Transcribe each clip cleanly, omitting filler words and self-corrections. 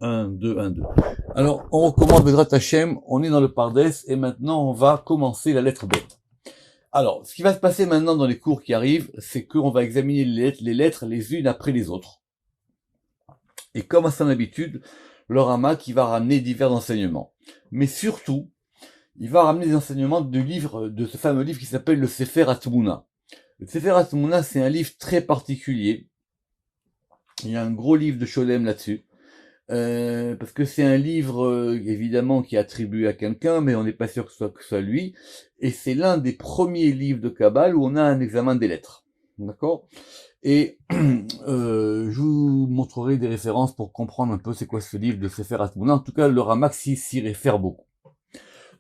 Un, deux, un, deux. Alors, on recommence Bezrat Hashem, on est dans le Pardes, et maintenant on va commencer la lettre B. Alors, ce qui va se passer maintenant dans les cours qui arrivent, c'est qu'on va examiner les lettres les unes après les autres. Et comme à son habitude, le Rama qui va ramener divers enseignements. Mais surtout, il va ramener des enseignements de ce fameux livre qui s'appelle le Sefer Atmuna. Le Sefer Atmuna, c'est un livre très particulier. Il y a un gros livre de Sholem là-dessus. Parce que c'est un livre évidemment qui est attribué à quelqu'un, mais on n'est pas sûr que ce soit lui. Et c'est l'un des premiers livres de Kabbale où on a un examen des lettres. D'accord? Et je vous montrerai des références pour comprendre un peu c'est quoi ce livre de Sefer Atmuna. En tout cas, le Ramak s'y réfère beaucoup.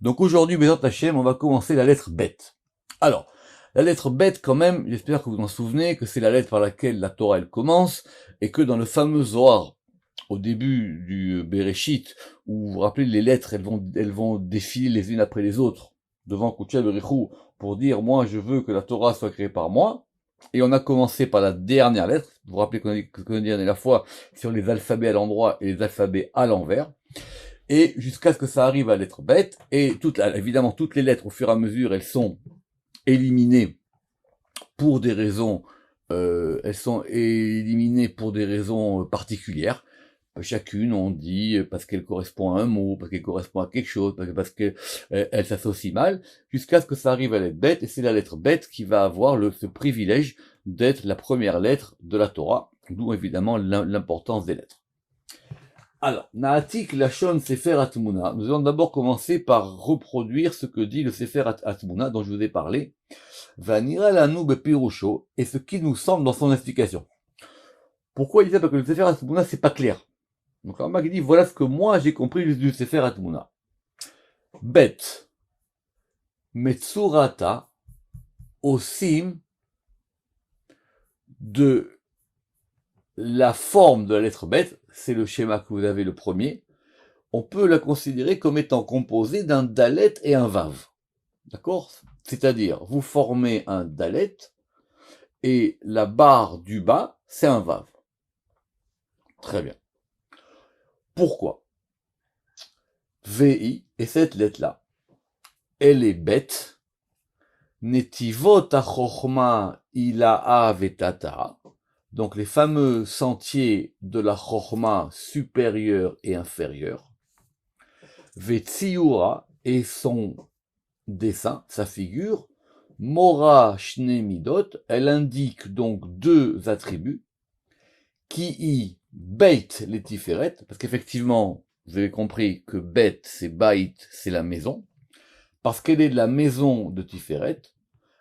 Donc aujourd'hui, Bezat Hashem, on va commencer la lettre bête. Alors, la lettre bête, quand même, j'espère que vous en souvenez, que c'est la lettre par laquelle la Torah elle commence, et que dans le fameux Zohar, au début du Bereshit, où vous vous rappelez, les lettres, elles vont défiler les unes après les autres, devant Kutcha Berichou, pour dire, moi, je veux que la Torah soit créée par moi, et on a commencé par la dernière lettre, vous vous rappelez qu'on a dit la dernière fois sur les alphabets à l'endroit et les alphabets à l'envers, et jusqu'à ce que ça arrive à la lettre bête, et évidemment, toutes les lettres, au fur et à mesure, elles sont éliminées pour des raisons, particulières. Chacune, on dit parce qu'elle correspond à un mot, parce qu'elle correspond à quelque chose, parce qu'elle elle s'associe mal, jusqu'à ce que ça arrive à la lettre bête, et c'est la lettre bête qui va avoir ce privilège d'être la première lettre de la Torah, d'où évidemment l'importance des lettres. Alors, Naatik Lachon Sefer Atmuna. Nous allons d'abord commencer par reproduire ce que dit le Sefer Atmuna dont je vous ai parlé. Vanira lanu bepirusho, et ce qui nous semble dans son explication. Pourquoi il dit ça? Parce que le Sefer Atmuna c'est pas clair. Donc Rambam dit voilà ce que moi j'ai compris du Sefer Atmuna. Bet Metsurata Osim de la forme de la lettre bête, c'est le schéma que vous avez le premier, on peut la considérer comme étant composée d'un dalet et un vav. D'accord? C'est-à-dire, vous formez un dalet et la barre du bas, c'est un vav. Très bien. Pourquoi? VI, et cette lettre-là, elle est bête. Netivot ha-chochma ilaha vetata. Donc les fameux sentiers de la chochma supérieure et inférieure. Vetsiura, et son dessin, sa figure, Mora Shne Midot, elle indique donc deux attributs, qui y beit les tiferet, parce qu'effectivement, vous avez compris que beit, c'est bait, c'est la maison, parce qu'elle est de la maison de Tiferet,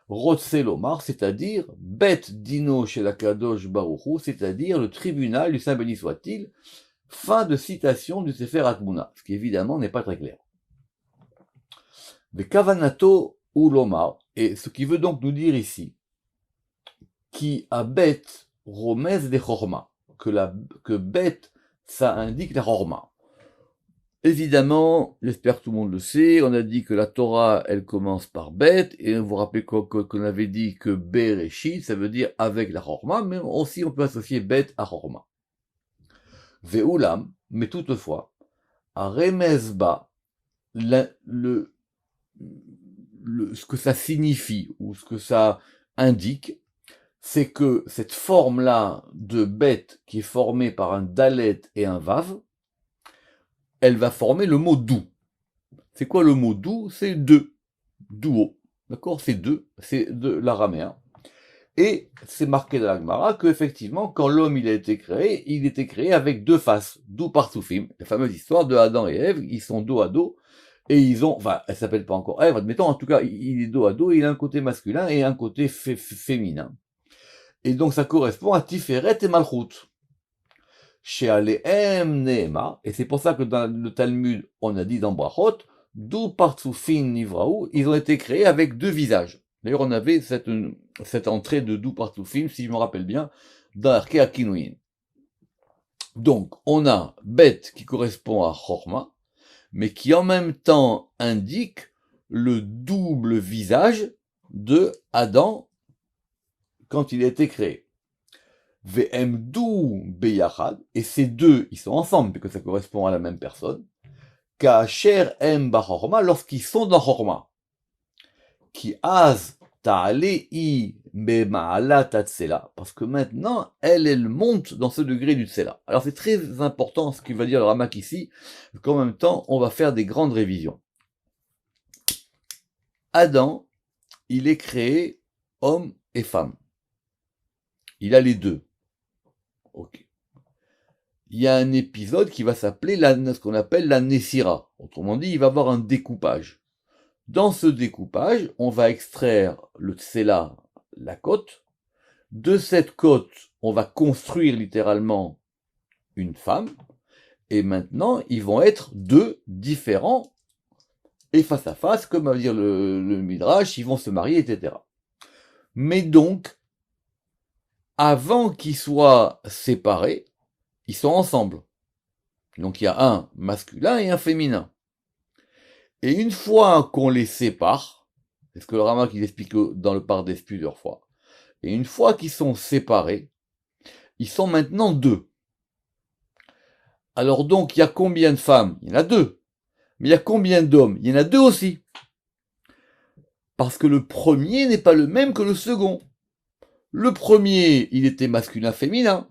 Rotselomar, c'est-à-dire bet dino chez la Kadosh Baruchu, c'est-à-dire le tribunal du Saint béni soit-il, fin de citation du Sefer Atmuna, ce qui évidemment n'est pas très clair. Mais Kavanato ou Lomar, et ce qui veut donc nous dire ici, qui a bet romez de chorma, que bet, ça indique la chorma. Évidemment, j'espère que tout le monde le sait, on a dit que la Torah, elle commence par bet, et vous vous rappelez qu'on avait dit que Bereshit, ça veut dire avec la chorma, mais aussi on peut associer bet à chorma. Ve'ulam, mais toutefois, à remezba, ce que ça signifie, ou ce que ça indique, c'est que cette forme-là de bête qui est formée par un dalet et un vav, elle va former le mot doux. C'est quoi le mot doux? C'est deux. Duo. D'accord? C'est deux. C'est de l'araméen. Et c'est marqué dans la Gemara qu'effectivement, quand l'homme il était créé avec deux faces. Doux parsoufim. La fameuse histoire de Adam et Ève, ils sont dos à dos. Et ils ont, enfin, elle s'appelle pas encore Ève, admettons, en tout cas, il est dos à dos, il a un côté masculin et un côté féminin. Et donc ça correspond à Tiferet et Malchut. Chez Aleem Neema, et c'est pour ça que dans le Talmud, on a dit dans Brachot, d'où Partsufin Nivraou, ils ont été créés avec deux visages. D'ailleurs, on avait cette entrée de d'où Partsufin, si je me rappelle bien, dans Arkea Akinuin. Donc, on a Bet qui correspond à Chorma, mais qui en même temps indique le double visage de Adam quand il a été créé. Ve'emdu beyachad, et ces deux, ils sont ensemble, puisque ça correspond à la même personne. Ka'asher em bachorma, lorsqu'ils sont dans chorma. Ki az ta'alei bema'ala tatsela, parce que maintenant, elle monte dans ce degré du tsela. Alors c'est très important ce qu'il va dire le Ramak ici, qu'en même temps, on va faire des grandes révisions. Adam, il est créé homme et femme. Il a les deux. Ok. Il y a un épisode qui va s'appeler ce qu'on appelle la Nessira. Autrement dit, il va y avoir un découpage. Dans ce découpage, on va extraire le tsela, la côte. De cette côte, on va construire littéralement une femme. Et maintenant, ils vont être deux différents et face à face, comme va dire le Midrash, ils vont se marier, etc. Mais donc, avant qu'ils soient séparés, ils sont ensemble. Donc il y a un masculin et un féminin. Et une fois qu'on les sépare, c'est ce que le Ramak il explique dans le Pardes plusieurs fois, et une fois qu'ils sont séparés, ils sont maintenant deux. Alors donc il y a combien de femmes? Il y en a deux. Mais il y a combien d'hommes? Il y en a deux aussi. Parce que le premier n'est pas le même que le second. Le premier, il était masculin-féminin.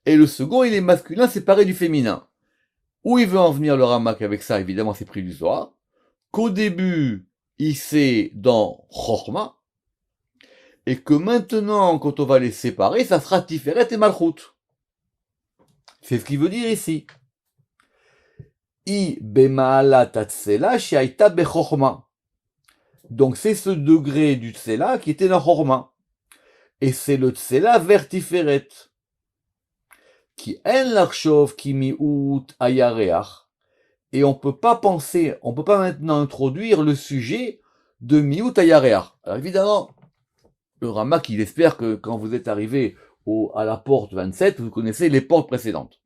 Et le second, il est masculin séparé du féminin. Où il veut en venir le Ramak avec ça, évidemment, c'est pris du Zohar. Qu'au début, il s'est dans Chorma, et que maintenant, quand on va les séparer, ça sera Tiferet et Malchut. C'est ce qu'il veut dire ici. I bema'ala tatsela she'aita bechorma. Donc c'est ce degré du tsela qui était dans Chorma. Et c'est le tsela vers Tiferet. Qui en l'archov qui mi'ut ayareach. Et on peut pas maintenant introduire le sujet de mi'ut ayareach. Alors évidemment, le Ramak, il espère que quand vous êtes arrivé à la porte 27, vous connaissez les portes précédentes.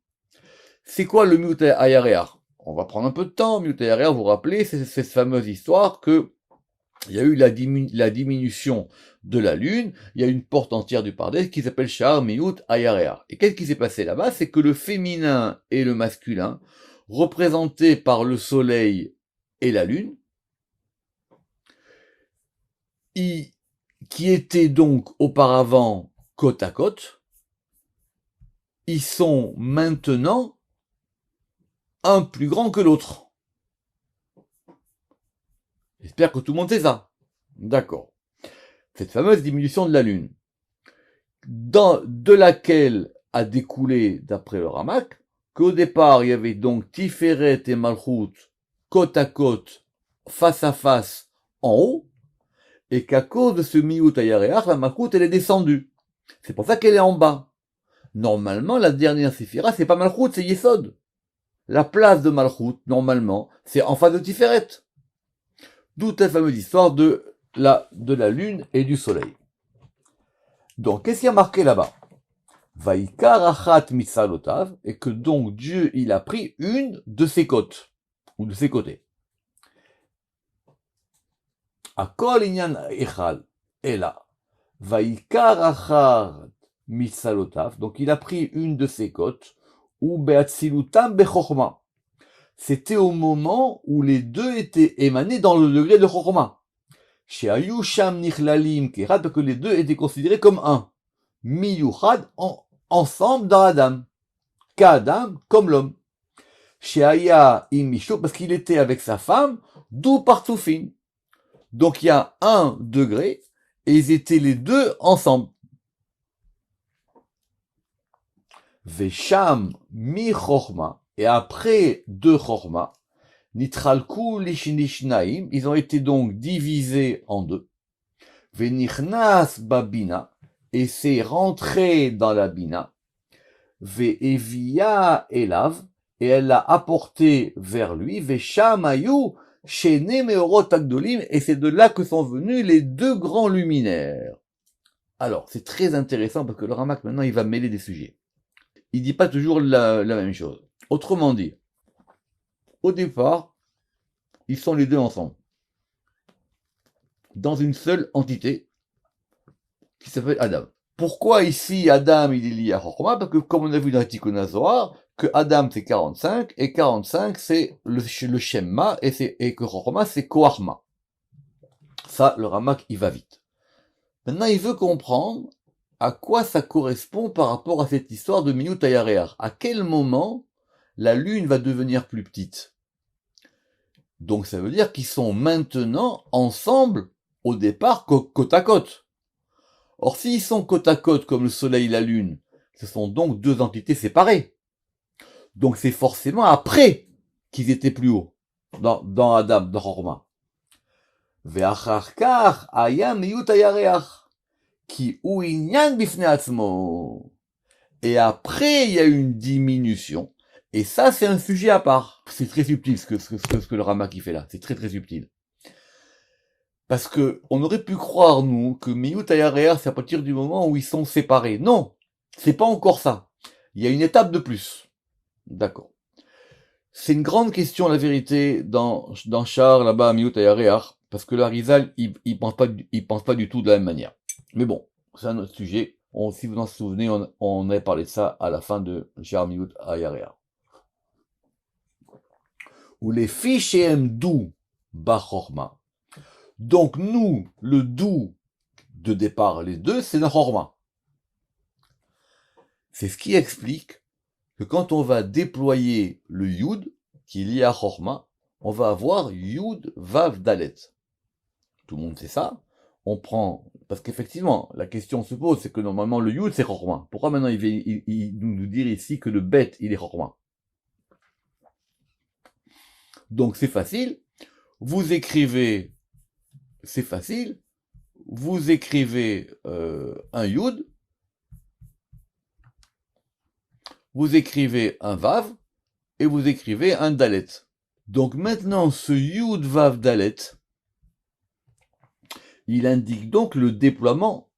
C'est quoi le mi'ut ayareach? On va prendre un peu de temps. Mi'ut ayareach, vous vous rappelez, c'est cette fameuse histoire que il y a eu la diminution de la lune, il y a une porte entière du Pardes qui s'appelle Sha'ar Mi'ut Ayareach. Et qu'est-ce qui s'est passé là-bas? C'est que le féminin et le masculin, représentés par le soleil et la lune, qui étaient donc auparavant côte à côte, ils sont maintenant un plus grand que l'autre. J'espère que tout le monde sait ça. D'accord. Cette fameuse diminution de la lune, de laquelle a découlé, d'après le Ramak, qu'au départ, il y avait donc Tiferet et Malchut côte à côte, face à face, en haut, et qu'à cause de ce mi'ut ayareach, la Malchut, elle est descendue. C'est pour ça qu'elle est en bas. Normalement, la dernière séphira, c'est pas Malchut, c'est Yesod. La place de Malchut, normalement, c'est en face de Tiferet. D'où la fameuse histoire de la lune et du soleil. Donc, qu'est-ce qui a marqué là-bas? Vaikar achat mitzalotav, et que donc Dieu, il a pris une de ses côtes, ou de ses côtés. Akol inyan echal, et là, Vaikar achat mitzalotav, donc il a pris une de ses côtes, ou beatzilutam bechorma. C'était au moment où les deux étaient émanés dans le degré de chorma. Chez Ayusham nichlalim kerat, parce que les deux étaient considérés comme un. Miyuchad, ensemble dans Adam. Qu'Adam, comme l'homme. Chez Aya Imisho, parce qu'il était avec sa femme, d'où Partsoufin. Donc il y a un degré, et ils étaient les deux ensemble. Vesham mi chorma, et après deux chorma, nitralku lishnishnaim, ils ont été donc divisés en deux. Venichnas babina, et c'est rentré dans la bina. Ve'evia elav, et elle l'a apporté vers lui. Ve'shamayu shene meorot agdolim, et c'est de là que sont venus les deux grands luminaires. Alors, c'est très intéressant parce que le Ramak, maintenant, il va mêler des sujets. Il dit pas toujours la même chose. Autrement dit, au départ, ils sont les deux ensemble. Dans une seule entité qui s'appelle Adam. Pourquoi ici Adam il est lié à Chorma? Parce que comme on a vu dans Tikkun HaZohar, que Adam c'est 45 et 45 c'est le Shemma et que Chorma c'est Koachma. Ça, le Ramak il va vite. Maintenant il veut comprendre à quoi ça correspond par rapport à cette histoire de Miyut Hayareach. À quel moment la lune va devenir plus petite? Donc ça veut dire qu'ils sont maintenant ensemble au départ côte à côte. Or s'ils sont côte à côte comme le soleil et la lune, ce sont donc deux entités séparées. Donc c'est forcément après qu'ils étaient plus hauts dans Adam, dans Chorma. Ve'achar kach haya miyut hayareach ki hu inyan bifnei atzmo. Et après il y a une diminution. Et ça, c'est un sujet à part. C'est très subtil ce que le Ramak fait là. C'est très très subtil. Parce que on aurait pu croire, nous, que Miyut Hayareach, c'est à partir du moment où ils sont séparés. Non, c'est pas encore ça. Il y a une étape de plus. D'accord. C'est une grande question, la vérité, dans Char, là-bas, à Miyut Hayareach, parce que l'Arizal, il pense pas du tout de la même manière. Mais bon, c'est un autre sujet. Si vous en souvenez, on avait parlé de ça à la fin de Char Miyut Hayareach. Ou les fiches doux Bachorma. Donc nous, le doux de départ, les deux, c'est un Chorma. C'est ce qui explique que quand on va déployer le Yud, qui est lié à Chorma, on va avoir Yud Vav Dalet. Tout le monde sait ça. On prend, parce qu'effectivement, la question se pose, c'est que normalement le Yud c'est Chorma. Pourquoi maintenant il nous dire ici que le Bet il est Chorma? Donc c'est facile, vous écrivez, c'est facile, vous écrivez un Yud, vous écrivez un Vav, et vous écrivez un Dalet. Donc maintenant, ce Yud Vav Dalet, il indique donc le déploiement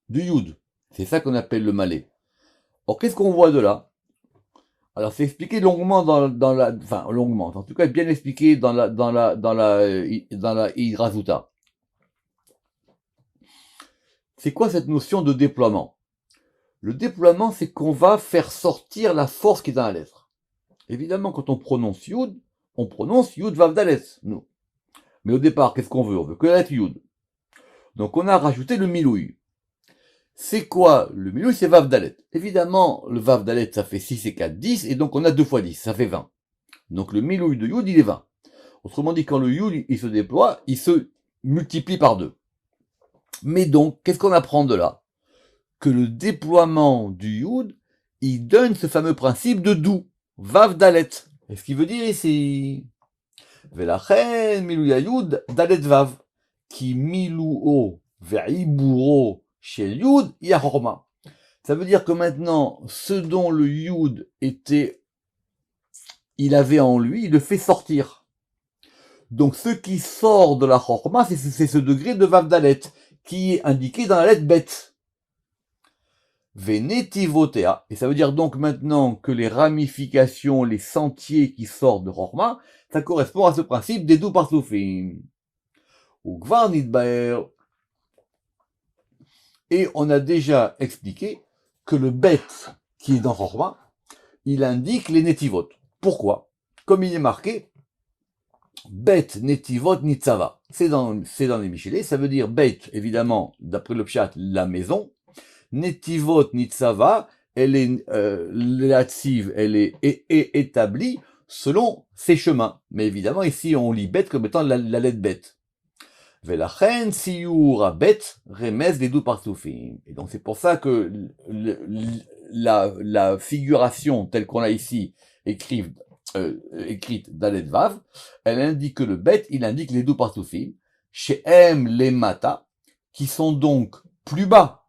du Yud. C'est ça qu'on appelle le Malé. Or, qu'est-ce qu'on voit de là? Alors, c'est expliqué longuement longuement, en tout cas bien expliqué dans la Hidrazuta. C'est quoi cette notion de déploiement? Le déploiement, c'est qu'on va faire sortir la force qui est dans la lettre. Évidemment, quand on prononce Yud Vav Dalet, nous. Mais au départ, qu'est-ce qu'on veut? On veut que la lettre Yud. Donc on a rajouté le Milouï. C'est quoi le Milouï? C'est Vav Dalet. Évidemment, le Vav Dalet, ça fait 6 et 4, 10, et donc on a 2 fois 10, ça fait 20. Donc le Milouï de Yud, il est 20. Autrement dit, quand le Yud, il se déploie, il se multiplie par 2. Mais donc, qu'est-ce qu'on apprend de là? Que le déploiement du Yud, il donne ce fameux principe de doux. Vav Dalet. Et ce qui veut dire ici, Velachen Milouï Yud Dalet Vav. Qui milouo ve'iburo chez Yud Yahorma. Ça veut dire que maintenant, ce dont le Yud il avait en lui, il le fait sortir. Donc ce qui sort de la Chorma, c'est ce degré de Vav Dalet, qui est indiqué dans la lettre Bet. Venetivotea. Et ça veut dire donc maintenant que les ramifications, les sentiers qui sortent de Chorma, ça correspond à ce principe des doux parsoufim. Et on a déjà expliqué que le bet qui est dans Chorma, il indique les netivot. Pourquoi? Comme il est marqué, bet netivot nitzava. C'est dans les Michelet, ça veut dire bet, évidemment, d'après le pshat, la maison. Netivot nitzava, elle est lative, elle est établie selon ses chemins. Mais évidemment, ici, on lit bet comme étant la lettre bet. Velachen siur bet remez les doux parsoufim. Et donc c'est pour ça que la figuration telle qu'on l'a ici écrite Dalet Vav, elle indique que le bet, il indique les doux parsoufim, chez M les mata, qui sont donc plus bas,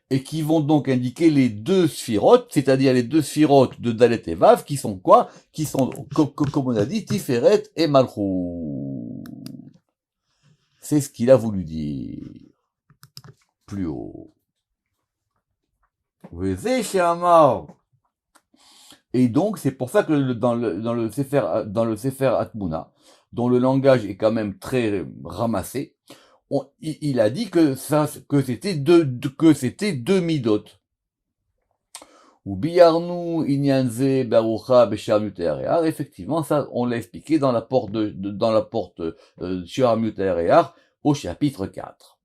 et qui vont donc indiquer les deux sphirotes, c'est-à-dire les deux sphirotes de Dalet et Vav, qui sont quoi? Qui sont, comme on a dit, Tiferet et Malchut. C'est ce qu'il a voulu dire. Plus haut. Et donc, c'est pour ça que dans le Sefer Atmuna, dont le langage est quand même très ramassé, il a dit que c'était deux midot. Ou biarnu inyanze barucha beshar mutayarear. Effectivement, ça, on l'a expliqué dans la porte dans la porte Shir Mutayarear au chapitre 4.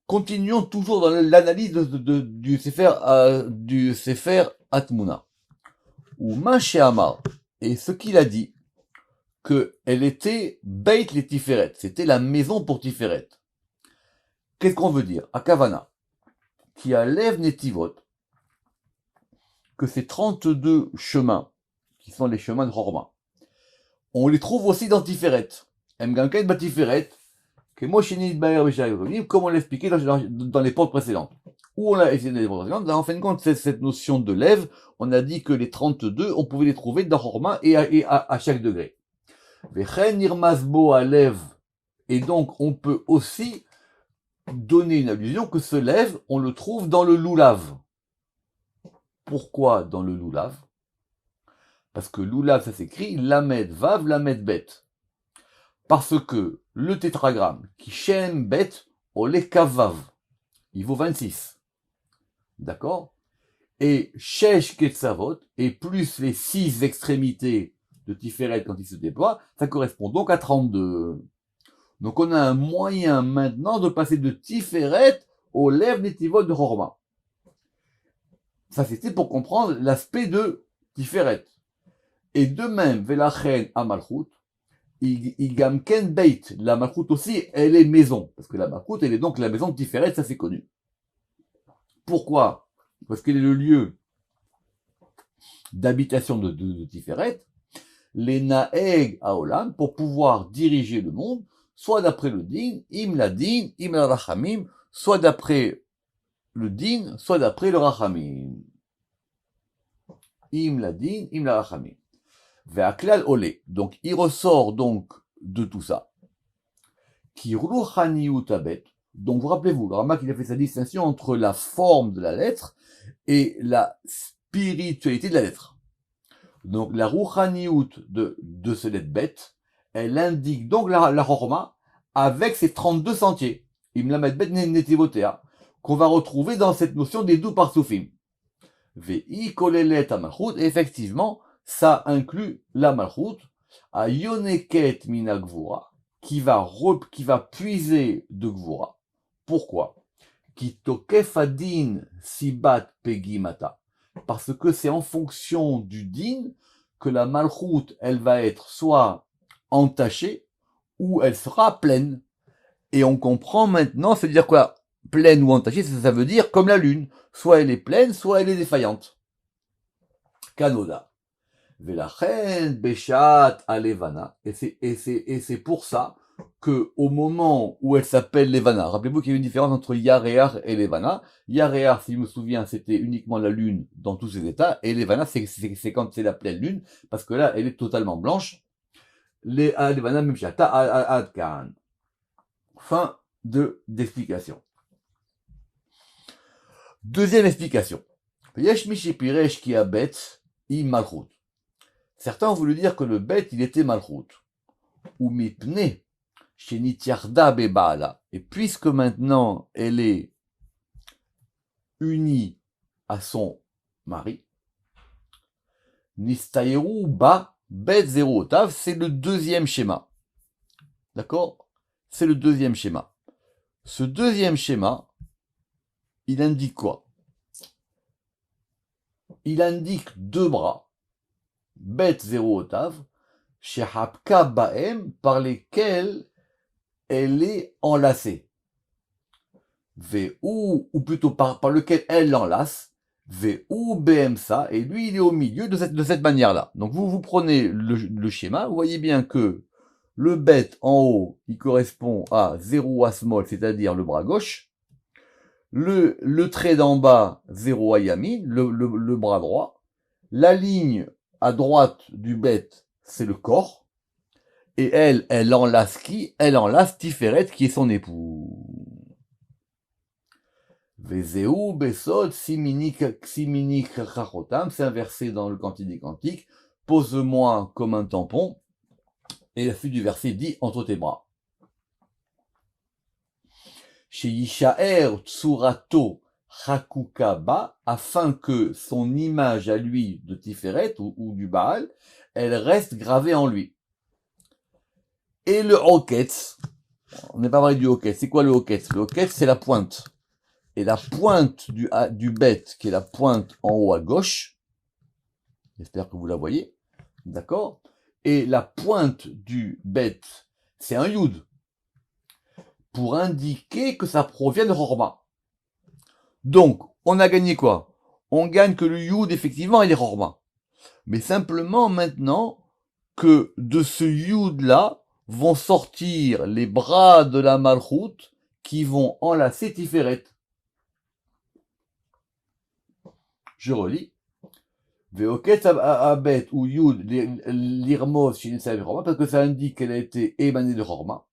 Continuons toujours dans l'analyse du Sefer Atmuna. Ou Mashe Amar, et ce qu'il a dit, que elle était Beit le Tiferet, c'était la maison pour Tiferet. Qu'est-ce qu'on veut dire? Akavana, qui a lève Netivot, que ces 32 chemins, qui sont les chemins de Horma, on les trouve aussi dans Tiferet. Mganket Batiferet, comme on l'a expliqué dans les portes précédentes. Où on l'a essayé dans les portes précédentes, en fin de compte, cette notion de lève, on a dit que les 32, on pouvait les trouver dans Horma et à chaque degré. Vechen Irmasbo à lève, et donc on peut aussi donner une allusion que ce lève, on le trouve dans le loulav. Pourquoi dans le loulav? Parce que loulav, ça s'écrit lamed vav, lamed bet. Parce que le tétragramme qui shem bet olé kavav, il vaut 26. D'accord? Et shesh ketzavot, et plus les 6 extrémités de Tiferet quand il se déploie, ça correspond donc à 32. Donc on a un moyen maintenant de passer de Tiferet au lèvres Netivot de Horma. Ça c'était pour comprendre l'aspect de Tiferet. Et de même, Velachen à Malchut, Igamken Beit, la Malchut aussi, elle est maison. Parce que la Malchut, elle est donc la maison de Tiferet, ça c'est connu. Pourquoi? Parce qu'elle est le lieu d'habitation de Tiferet, les Naeg Haolam, pour pouvoir diriger le monde, soit d'après le din, im la rachamim, soit d'après le din, soit d'après le rachamim. Im la rachamim. Ve'aklal olé. Donc, il ressort donc de tout ça. Ki ruchaniut abet. Donc, vous rappelez-vous, le Ramak, il a fait sa distinction entre la forme de la lettre et la spiritualité de la lettre. Donc, la ruchaniut de ce lettre bête, elle indique donc la horma avec ses 32 sentiers. Im la bet netivotea, qu'on va retrouver dans cette notion des 12 parsoufim. Ve'i kolelet amalchut, effectivement, ça inclut la malchut, à yoneket mina gvura, qui va puiser de gvura. Pourquoi? Ki tokef adin sibat pegimata. Parce que c'est en fonction du din que la malchut, elle va être soit entachée, ou elle sera pleine. Et on comprend maintenant, ça veut dire quoi? Pleine ou entachée, ça veut dire comme la lune. Soit elle est pleine, soit elle est défaillante. Kanoda. Velachen Beshat Alevana. Et c'est pour ça que au moment où elle s'appelle Levana, rappelez-vous qu'il y a une différence entre Yarear et Levana. Yarear, si je me souviens, c'était uniquement la lune dans tous ses états, et Levana, c'est quand c'est la pleine lune, parce que là, elle est totalement blanche. Levana Mimshata Adkan. Fin d'explication. Deuxième explication. Yesh Mishipiresh ki abet I Malchut. Certains ont voulu dire que le bête, il était Malchut. Ou mipne, chez Nitiarda Bebaala. Et puisque maintenant, elle est unie à son mari, Nistayeru Ba Bet Zero Otav, c'est le deuxième schéma. D'accord? C'est le deuxième schéma. Ce deuxième schéma, il indique quoi? Il indique 2 bras. Bet zéro Otav, Shehapka Baem, par lesquels elle est enlacée. Ou plutôt par lequel elle l'enlace. Ou Bemsa, et lui il est au milieu de cette manière-là. Donc vous prenez le schéma, vous voyez bien que le bet en haut, il correspond à 0 à small, c'est-à-dire le bras gauche. Le trait d'en bas, 0 à yamin, le bras droit. La ligne à droite du bête, c'est le corps. Et elle enlace qui? Elle enlace Tiferet, qui est son époux. Vezeu besod siminik chachotam, c'est un verset dans le Cantique des Cantiques. Pose-moi comme un tampon. Et la suite du verset dit entre tes bras. chez Yishaer Tsurato Hakukaba, afin que son image à lui de Tiferet ou du Baal, elle reste gravée en lui. Et le Hoketz, on n'est pas parlé du Hoketz, c'est quoi le Hoketz? Le Hoketz, c'est la pointe. Et la pointe du bête, qui est la pointe en haut à gauche, j'espère que vous la voyez, d'accord? Et la pointe du bête, c'est un Yud, pour indiquer que ça provient de Rorma. Donc, on a gagné quoi? On gagne que le Yud, effectivement, il est Rorma. Mais simplement maintenant que de ce Yud-là vont sortir les bras de la Malchut qui vont enlacer Tiferet. Je relis. Ve'oketz abet ou Yud l'irmos chez Nitsa Rorma, parce que ça indique qu'elle a été émanée de Rorma.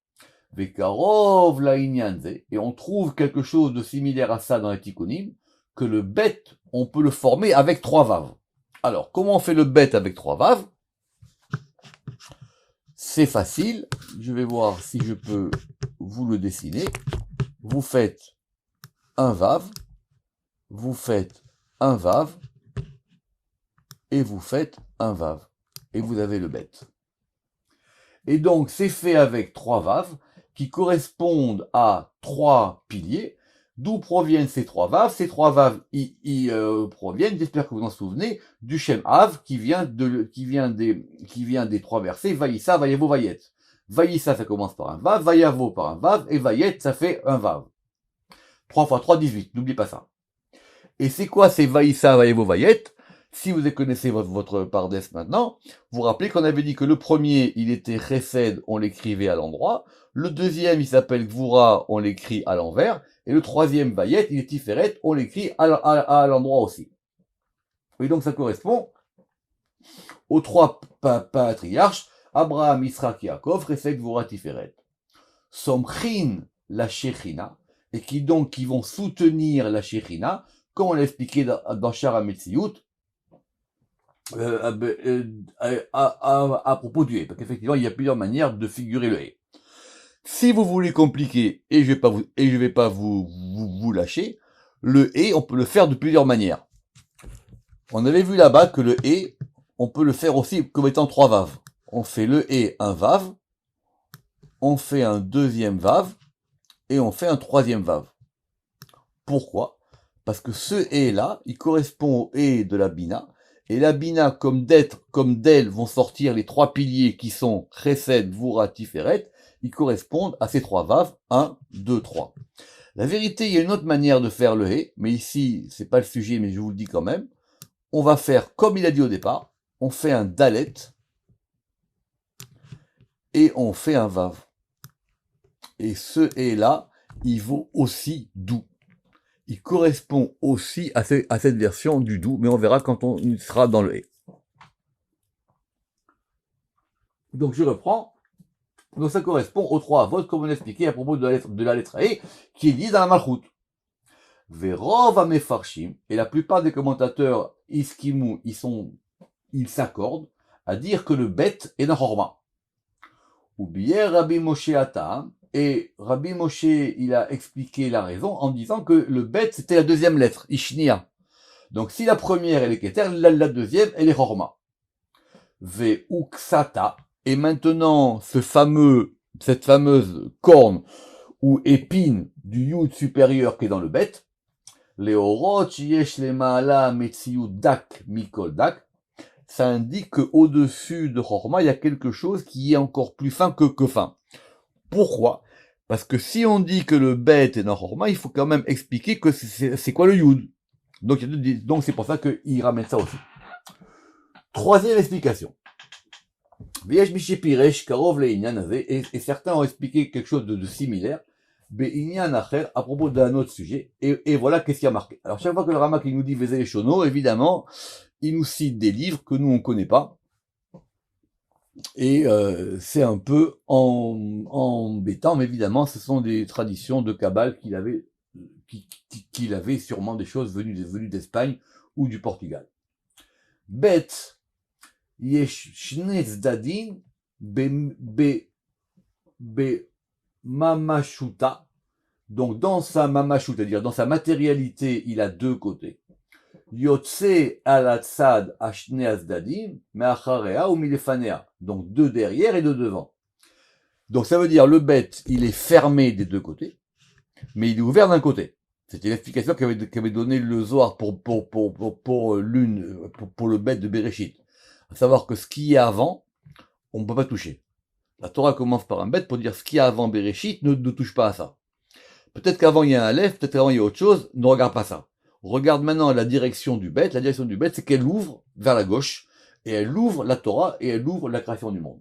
Ve'karov la inyanze, et on trouve quelque chose de similaire à ça dans les Tikkunim, que le bet, on peut le former avec 3 vaves. Alors, comment on fait le bet avec 3 vaves? C'est facile. Je vais voir si je peux vous le dessiner. Vous faites un vav, vous faites un vav, et vous faites un vav. Et vous avez le bet. Et donc, c'est fait avec 3 vaves qui correspondent à 3 piliers. D'où proviennent ces 3 vaves? Ces 3 vaves proviennent, j'espère que vous en souvenez, du Shem Av qui vient des 3 versets Vaïssa, Vayavo, Vayet. Vaïssa, ça commence par un vav, Vayavo par un vav, et Vayet, ça fait un vav. 3 fois 3, 18, n'oubliez pas ça. Et c'est quoi ces Vaïssa, Vayavo, Vayet? Si vous connaissez votre Pardes maintenant, vous rappelez qu'on avait dit que le premier, il était Chesed, on l'écrivait à l'endroit. Le deuxième, il s'appelle Gvura, on l'écrit à l'envers. Et le troisième, Vayet, il est Tiferet, on l'écrit à l'endroit aussi. Et donc ça correspond aux 3 patriarches, Abraham, Israq, Yaakov, Chesed, Gvura, Tiferet. Somchin la Shechina, et qui vont soutenir la Shechina, comme on l'a expliqué dans Shara Metziut, à propos du hé, parce qu'effectivement, il y a plusieurs manières de figurer le hé. Si vous voulez compliquer, et je vais pas vous lâcher, le hé, on peut le faire de plusieurs manières. On avait vu là-bas que le hé, on peut le faire aussi comme étant 3 vaves. On fait le hé un vave, on fait un deuxième vave, et on fait un troisième vave. Pourquoi? Parce que ce hé-là, il correspond au hé de la bina, et la bina, comme d'elle, vont sortir les 3 piliers qui sont Chesed, Vura, Tiferet, ils correspondent à ces 3 vaves, 1, 2, 3. La vérité, il y a une autre manière de faire le hé, mais ici, c'est pas le sujet, mais je vous le dis quand même. On va faire comme il a dit au départ, on fait un dalet, et on fait un vav. Et ce hé-là, il vaut aussi doux. Il correspond aussi à cette version du doux, mais on verra quand on sera dans le hé. Donc je reprends. Donc ça correspond aux 3 votes comme on a expliqué à propos de la lettre hé, qui est liée dans la malchut. Verov amefarshim, et la plupart des commentateurs iskimu, ils s'accordent à dire que le bet est dans Horma. Ou bien Rabbi Moshe Atam, et Rabbi Moshe, il a expliqué la raison en disant que le bet, c'était la deuxième lettre, Ishnia. Donc, si la première, elle est Keter, la deuxième, elle est Horma. Ve Uksata, et maintenant, cette fameuse corne, ou épine du Yud supérieur qui est dans le bet, Leorot, Yesh le Maala, Metziu Dak, Mikol Dak, ça indique qu'au-dessus de Horma, il y a quelque chose qui est encore plus fin que fin. Pourquoi? Parce que si on dit que le bet est dans Horma, il faut quand même expliquer que c'est quoi le Yud. Donc c'est pour ça qu'il ramène ça aussi. Troisième explication. Et certains ont expliqué quelque chose de similaire, à propos d'un autre sujet. Et voilà qu'est-ce qu'il y a marqué. Alors chaque fois que le Ramak nous dit Vézé les Shono, évidemment, il nous cite des livres que nous on connaît pas. Et c'est un peu embêtant, mais évidemment, ce sont des traditions de Kabbale qu'il avait sûrement des choses venues d'Espagne ou du Portugal. Bet yesh shne tzadin be mamashuta Donc dans sa mamashut, c'est-à-dire dans sa matérialité, il a deux côtés. Yotse alatsad ashne azdadim, me'acharea ou milefanea. Donc deux derrière et deux devant. Donc ça veut dire le bête, il est fermé des deux côtés, mais il est ouvert d'un côté. C'était l'explication qu'avait donné le Zohar pour le bête de Bereshit. À savoir que ce qui est avant, on ne peut pas toucher. La Torah commence par un bête pour dire ce qui est avant Bereshit ne touche pas à ça. Peut-être qu'avant il y a un Aleph, peut-être qu'avant il y a autre chose, ne regarde pas ça. Regarde maintenant la direction du bête. La direction du bête, c'est qu'elle ouvre vers la gauche, et elle ouvre la Torah, et elle ouvre la création du monde.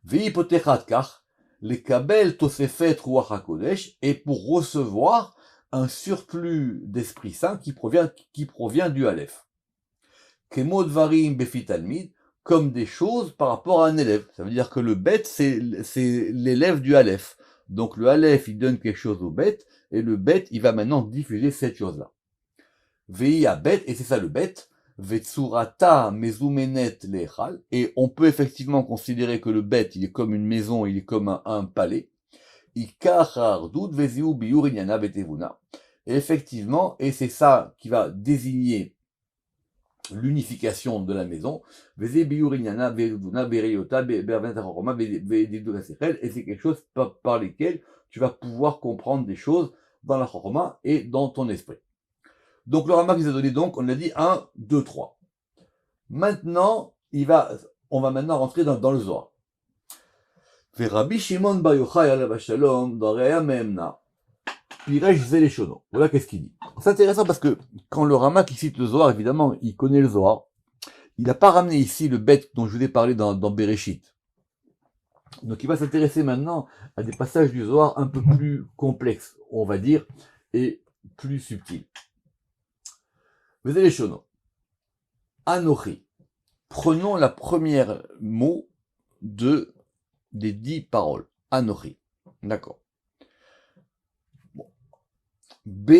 Ve'ipotechat kach, les kabel tosefet ruach hakodesh, et pour recevoir un surplus d'Esprit Saint qui provient du Aleph. Kemo dvarim befit talmid, comme des choses par rapport à un élève. Ça veut dire que le bête, c'est l'élève du Aleph. Donc le Aleph, il donne quelque chose au bête, et le bête, il va maintenant diffuser cette chose-là. Vei a bête, et c'est ça le bête, vetsurata mezumenet lechal, et on peut effectivement considérer que le bête, il est comme une maison, il est comme un palais. Ikar hardud veziu biur inyana betevuna. Et effectivement, et c'est ça qui va désigner l'unification de la maison, et c'est quelque chose par lesquels tu vas pouvoir comprendre des choses dans la chorma et dans ton esprit. Donc le Rama qui nous a donné donc, on a dit 1, 2, 3. Maintenant, on va maintenant rentrer dans le Zohar. Rabbi Shimon Bar Yochai alav shalom dans Reya Mehemna. Piresh Zeleshono. Voilà qu'est-ce qu'il dit. C'est intéressant parce que quand le Rama qui cite le Zohar, évidemment, il connaît le Zohar. Il n'a pas ramené ici le bête dont je vous ai parlé dans Bereshit. Donc il va s'intéresser maintenant à des passages du Zohar un peu plus complexes, on va dire, et plus subtils. Zeleshono. Anochi. Prenons la première mot des 10 paroles. Anochi. D'accord. B,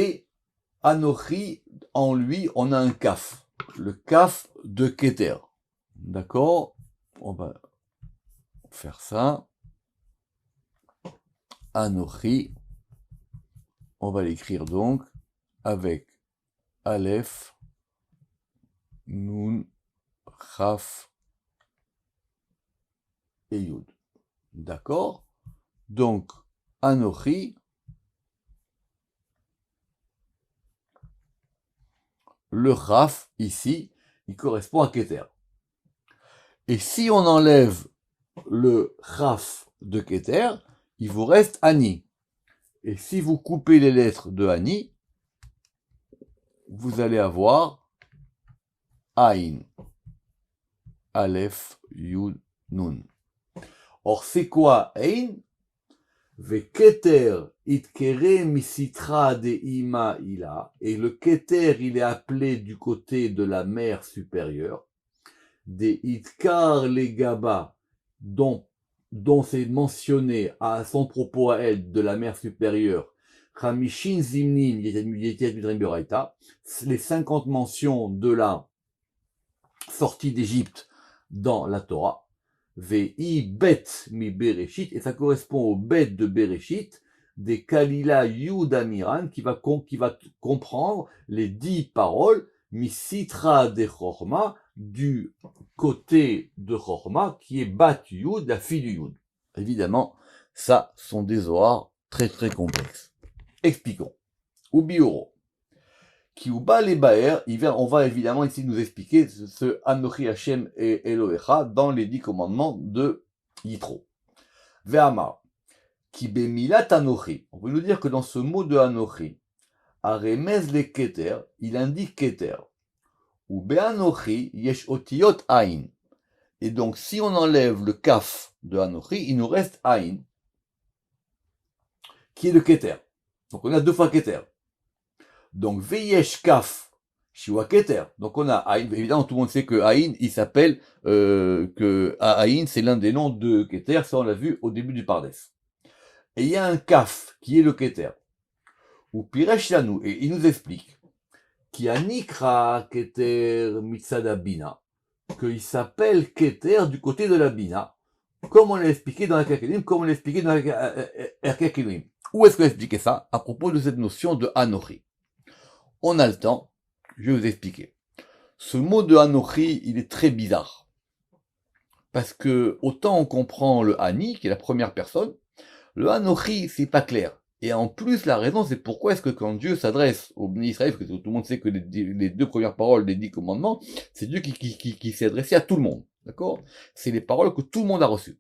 Anochi, en lui, on a un kaf. Le kaf de Keter. D'accord? On va faire ça. Anochi. On va l'écrire donc avec Aleph, Nun, Chaf et Yud. D'accord? Donc, Anochi, le Chaf, ici, il correspond à Keter. Et si on enlève le Chaf de Keter, il vous reste Ani. Et si vous coupez les lettres de Ani, vous allez avoir Ain. Aleph, Yud, Nun. Or, c'est quoi Ain? Veketer itkere misitra de ima ila. Et le keter, il est appelé du côté de la mer supérieure. De itkar legaba, dont c'est mentionné à son propos à elle de la mer supérieure. Chamishin zimnin les 50 mentions de la sortie d'Égypte dans la Torah. Vei bet mi Bereshit, et ça correspond au bet de Bereshit, des Kalila Yudamiran, qui va comprendre les 10 paroles, mi Sitra de Chorma, du côté de Chorma, qui est Bat Yud, la fille du Yud. Évidemment, ça sont des Zohars très très complexes. Expliquons. Ubioro. Kiuba les Baer, on va évidemment ici nous expliquer ce Anochi Hashem et Elohecha dans les 10 commandements de Yitro. Ve'amar, ki bemilat Anochi. On peut nous dire que dans ce mot de Anochi, Aremez le Keter, il indique Keter. Ou Be'anochi yesh otiyot Ain. Et donc si on enlève le kaf de Anochi, il nous reste Ain, qui est le Keter. Donc on a 2 fois Keter. Donc, Veyesh Kaf, Shiwa Keter. Donc, on a Aïn. Évidemment, tout le monde sait que Aïn, il s'appelle, que Aïn, c'est l'un des noms de Keter. Ça, on l'a vu au début du Pardes. Et il y a un Kaf, qui est le Keter. Ou Piresh Lanou. Et il nous explique. Qui a Nikra Keter Mitzada Bina. Qu'il s'appelle Keter du côté de la Bina. comme on l'a expliqué dans la Kelim, comme on l'a expliqué dans la Kelim. Où est-ce qu'on a expliqué ça? À propos de cette notion de Anochi. On a le temps, je vais vous expliquer. Ce mot de Anochi, il est très bizarre. Parce que, autant on comprend le Ani, qui est la première personne, le Anochi, c'est pas clair. Et en plus, la raison, c'est pourquoi est-ce que quand Dieu s'adresse au Bnei Israël, parce que tout le monde sait que les deux premières paroles des 10 commandements, c'est Dieu qui s'est adressé à tout le monde. D'accord? C'est les paroles que tout le monde a reçues.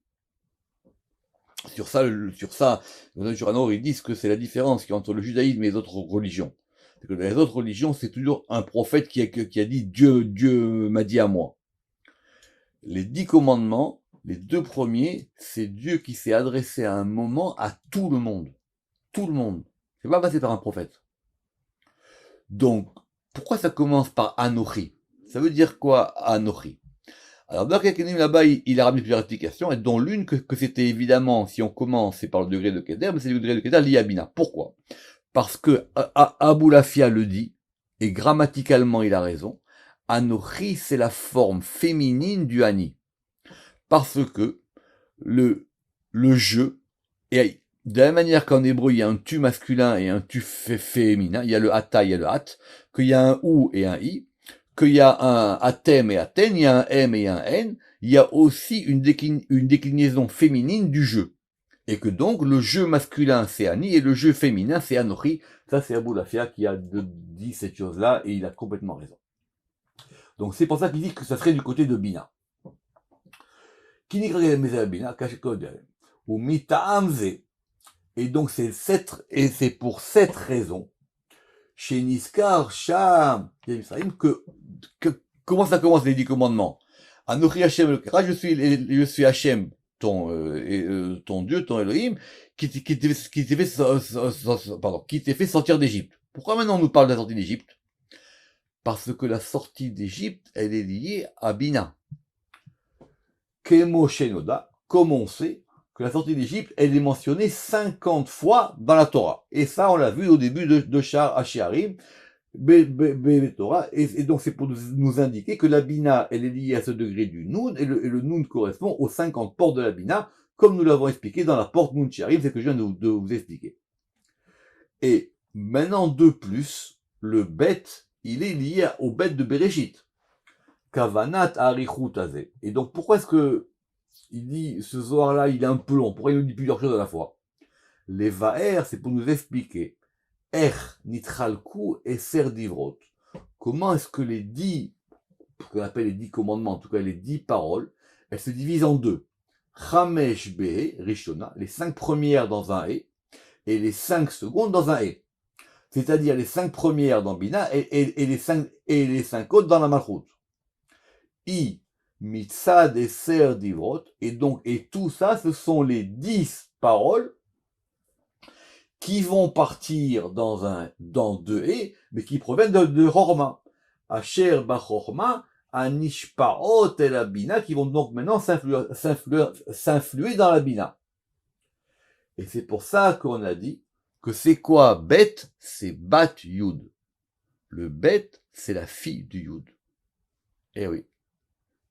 Sur ça, les Jurano, ils disent que c'est la différence qu'il y a entre le judaïsme et les autres religions. C'est que dans les autres religions, c'est toujours un prophète qui a dit Dieu m'a dit à moi. Les 10 commandements, les deux premiers, c'est Dieu qui s'est adressé à un moment à tout le monde. Tout le monde. C'est pas passé par un prophète. Donc, pourquoi ça commence par Anochi? Ça veut dire quoi, Anochi? Alors, dans Kekenim, là-bas, il a ramené plusieurs explications, et dont l'une que c'était évidemment, si on commence, c'est par le degré de Keder, mais c'est le degré de Keder l'Iyabina. Pourquoi? Parce que Abou Lafia le dit, et grammaticalement il a raison, Anochi, c'est la forme féminine du Ani. Parce que le jeu, et de la même manière qu'en hébreu, il y a un tu masculin et un tu féminin, il y a le hata, il y a le hat, qu'il y a un ou et un i, qu'il y a un atem et aten, il y a un m et un n, il y a aussi une déclinaison féminine du jeu. Et que donc, le jeu masculin, c'est Ani, et le jeu féminin, c'est Anochi. Ça, c'est Abou Lafia qui a dit cette chose-là, et il a complètement raison. Donc, c'est pour ça qu'il dit que ça serait du côté de Bina. Ou Mitaamze. Et donc, c'est pour cette raison, chez Niskar, Sham, comment ça commence les 10 commandements? Anochi Hashem, je suis Hashem, ton Dieu, ton Elohim, qui t'est fait sortir d'Égypte. Pourquoi maintenant on nous parle de la sortie d'Égypte? Parce que la sortie d'Égypte, elle est liée à Bina. Kemo Shenoda, comme on sait, que la sortie d'Égypte, elle est mentionnée 50 fois dans la Torah. Et ça, on l'a vu au début de Shar Hashiarim, Torah, et donc c'est pour nous indiquer que la Bina, elle est liée à ce degré du Noun, et le Noun correspond aux 50 portes de la Bina, comme nous l'avons expliqué dans la porte Noun Shiarim, c'est ce que je viens de vous expliquer. Et maintenant, de plus, le Bet, il est lié au Bet de Bereshit. Kavanat Arichut Azeh. Et donc, pourquoi est-ce que il dit, ce Zohar-là, il est un peu long? Pourquoi il nous dit plusieurs choses à la fois? Les Va'er, c'est pour nous expliquer Nitralku et Serdivrot. Comment est-ce que les 10, ce qu'on appelle les 10 commandements, en tout cas les 10 paroles, elles se divisent en deux. Chamesh Be, Rishona, les 5 premières dans un et les 5 secondes dans un et. C'est-à-dire les 5 premières dans Bina et les 5 autres dans la Malchut. I, Mitzad et Serdivrot, et donc, et tout ça, ce sont les 10 paroles qui vont partir dans deux et, mais qui proviennent de Horma. Asher Bachorma, Anishpaot et la Bina, qui vont donc maintenant s'influer dans la Bina. Et c'est pour ça qu'on a dit que c'est quoi Bet? C'est Bat Yud. Le Bet, c'est la fille du Yud. Eh oui.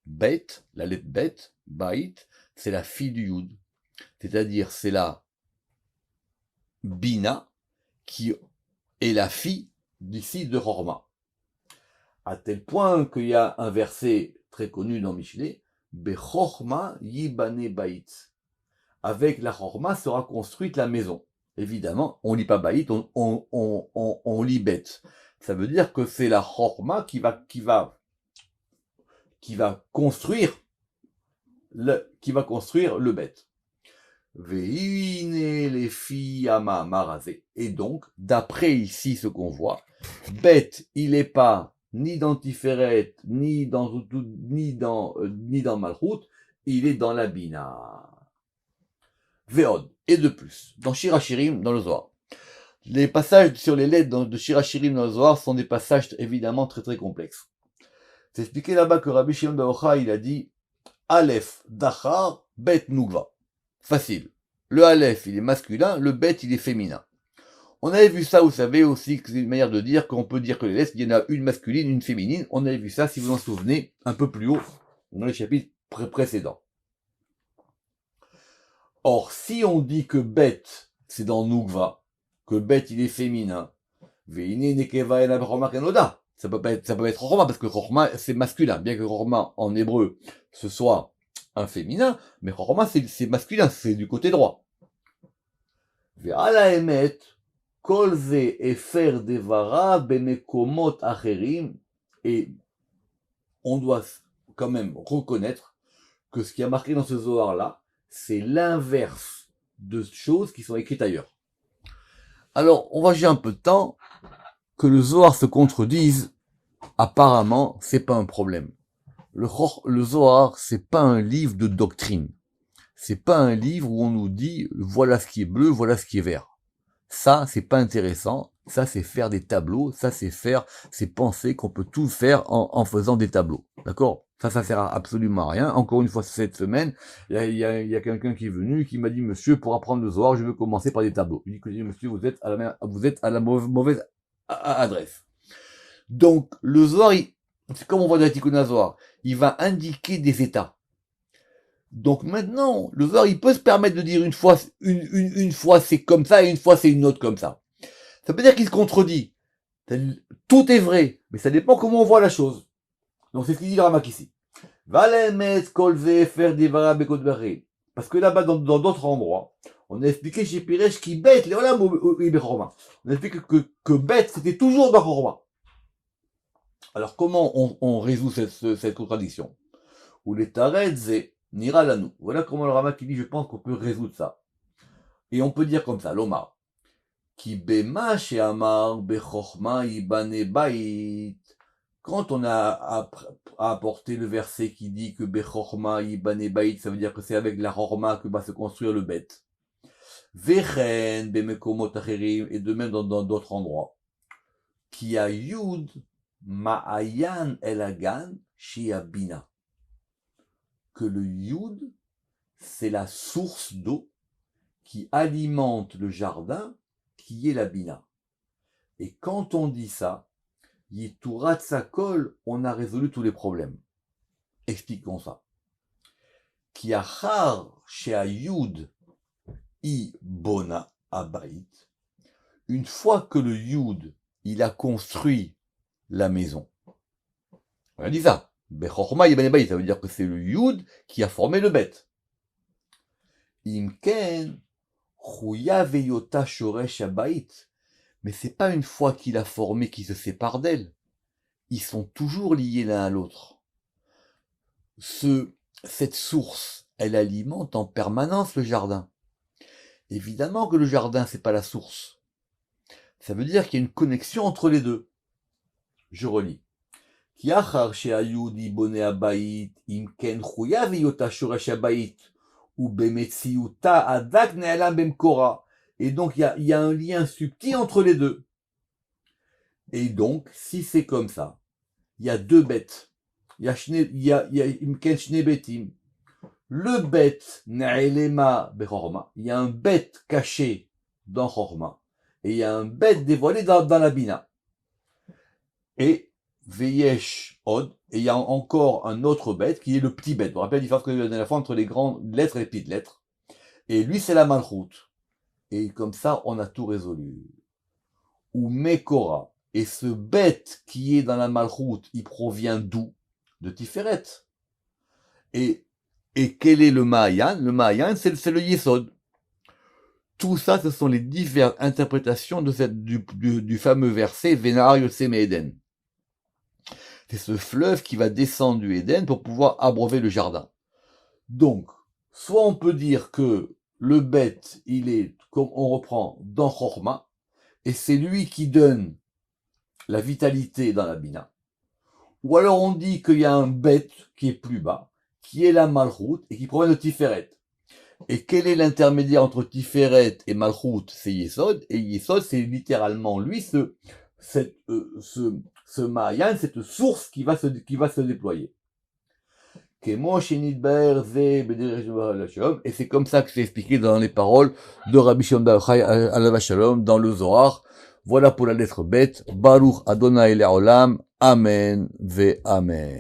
Bet, la lettre Bet, Bait, c'est la fille du Yud. C'est-à-dire, c'est la Bina, qui est la fille d'ici de Horma. À tel point qu'il y a un verset très connu dans Michelet, Bechorma Yibane Bait. Avec la Horma sera construite la maison. Évidemment, on lit pas Bait, on lit Bet. Ça veut dire que c'est la Horma qui va construire le Bet. Veine les filles ama marazé. Et donc, d'après ici ce qu'on voit, Bet, il est pas ni dans Tiferet, ni dans Malchut, il est dans la Bina. Veod. Et de plus, dans Shir Hashirim, dans le Zohar. Les passages sur les lettres de Shir Hashirim dans le Zohar sont des passages évidemment très très complexes. C'est expliqué là-bas que Rabbi Shimon bar Yochai, il a dit Aleph, Dachar, Bet, Nugva. Facile. Le Aleph, il est masculin, le Bet, il est féminin. On avait vu ça, vous savez aussi, que c'est une manière de dire qu'on peut dire que les lettres, il y en a une masculine, une féminine. On avait vu ça, si vous en souvenez, un peu plus haut, dans les chapitres précédents. Or, si on dit que bet, c'est dans Nukva, que bet, il est féminin, veine nekeva ena bechorma kenoda. Ça peut pas être chorma, parce que chorma, c'est masculin. Bien que chorma, en hébreu, ce soit un féminin, mais chorma, c'est masculin, c'est du côté droit. Ve'ala emet, kol ze efer devara bemekomot acherim, et on doit quand même reconnaître que ce qui a marqué dans ce Zohar-là, c'est l'inverse de choses qui sont écrites ailleurs. Alors, on va juger un peu de temps, que le Zohar se contredise, apparemment, c'est pas un problème. Le Zohar, c'est pas un livre de doctrine. C'est pas un livre où on nous dit, voilà ce qui est bleu, voilà ce qui est vert. Ça, c'est pas intéressant. Ça, c'est faire des tableaux. Ça, c'est penser qu'on peut tout faire en faisant des tableaux. D'accord? Ça sert absolument à rien. Encore une fois, cette semaine, il y a quelqu'un qui est venu, qui m'a dit, monsieur, pour apprendre le Zohar, je veux commencer par des tableaux. Il dit, monsieur, vous êtes à la mauvaise adresse. Donc, le Zohar, c'est comme on voit dans la Tikkun Zohar, il va indiquer des états. Donc maintenant, le Zohar, il peut se permettre de dire une fois c'est comme ça et une fois c'est une autre comme ça. Ça veut dire qu'il se contredit. Tout est vrai, mais ça dépend comment on voit la chose. Donc c'est ce qu'il dit le Ramak ici. Parce que là-bas, dans d'autres endroits, on a expliqué chez Piresh qui bête, on a expliqué que bête, c'était toujours dans Chorma. Alors comment on résout cette contradiction? Ou les taretz nira lanou. Voilà comment le Ramak dit, je pense qu'on peut résoudre ça. Et on peut dire comme ça, l'Omar. Ki bema she'amar bechorma yibane bait. Quand on a apporté le verset qui dit que bechorma yibane bait, ça veut dire que c'est avec la chorma que va se construire le bête. Vechen bemekomot acherim, et de même dans d'autres endroits. Ki a yud ma'ayan elagan shi'abina. Que le yud, c'est la source d'eau qui alimente le jardin, qui est la bina. Et quand on dit ça, Yiturat Sakol, on a résolu tous les problèmes. Expliquons ça. Ki achar she'ayud i bona abayit. Une fois que le yud, il a construit la maison. On a dit ça. Bechorma yibane bayit, ça veut dire que c'est le yud qui a formé le bet. Imken chuya veyota shoresh abayit. Mais c'est pas une fois qu'il a formé qu'il se sépare d'elle. Ils sont toujours liés l'un à l'autre. Cette source, elle alimente en permanence le jardin. Évidemment que le jardin, c'est pas la source. Ça veut dire qu'il y a une connexion entre les deux. Je relis. Ki achar she'ayud ibone abayit imken chuya veyota shoresh abayit ou bemetziuta adak ne'alam bemkora. Et donc, il y a un lien subtil entre les deux. Et donc, si c'est comme ça, il y a deux bêtes. Il y a imken shne betim. Le bête na'elema bechorma. Il y a un bête caché dans chorma. Et il y a un bête dévoilé dans la bina. Et veyesh od. Et il y a encore un autre bête qui est le petit bête. Vous vous rappelez la différence que j'ai donné la fois entre les grandes lettres et les petites lettres. Et lui, c'est la malchoute. Et comme ça, on a tout résolu. Ou Mekora. Et ce bête qui est dans la malchoute, il provient d'où? De Tiferet. Et quel est le Mahayan? Le Mahayan, c'est le Yesod. Tout ça, ce sont les diverses interprétations du fameux verset Venar Yotzeh Eden. C'est ce fleuve qui va descendre du Éden pour pouvoir abreuver le jardin. Donc, soit on peut dire que le bête, il est, comme on reprend, dans Chorma, et c'est lui qui donne la vitalité dans la Bina. Ou alors on dit qu'il y a un bête qui est plus bas, qui est la Malchut, et qui provient de Tiferet. Et quel est l'intermédiaire entre Tiferet et Malchut? C'est Yesod, et Yesod, c'est littéralement lui, ce Mahayan, cette source qui va se déployer. Et c'est comme ça que c'est expliqué dans les paroles de Rabbi Shimon bar Yochai alav shalom dans le Zohar. Voilà pour la lettre bête. Baruch Adonai Le'olam. Amen ve Amen.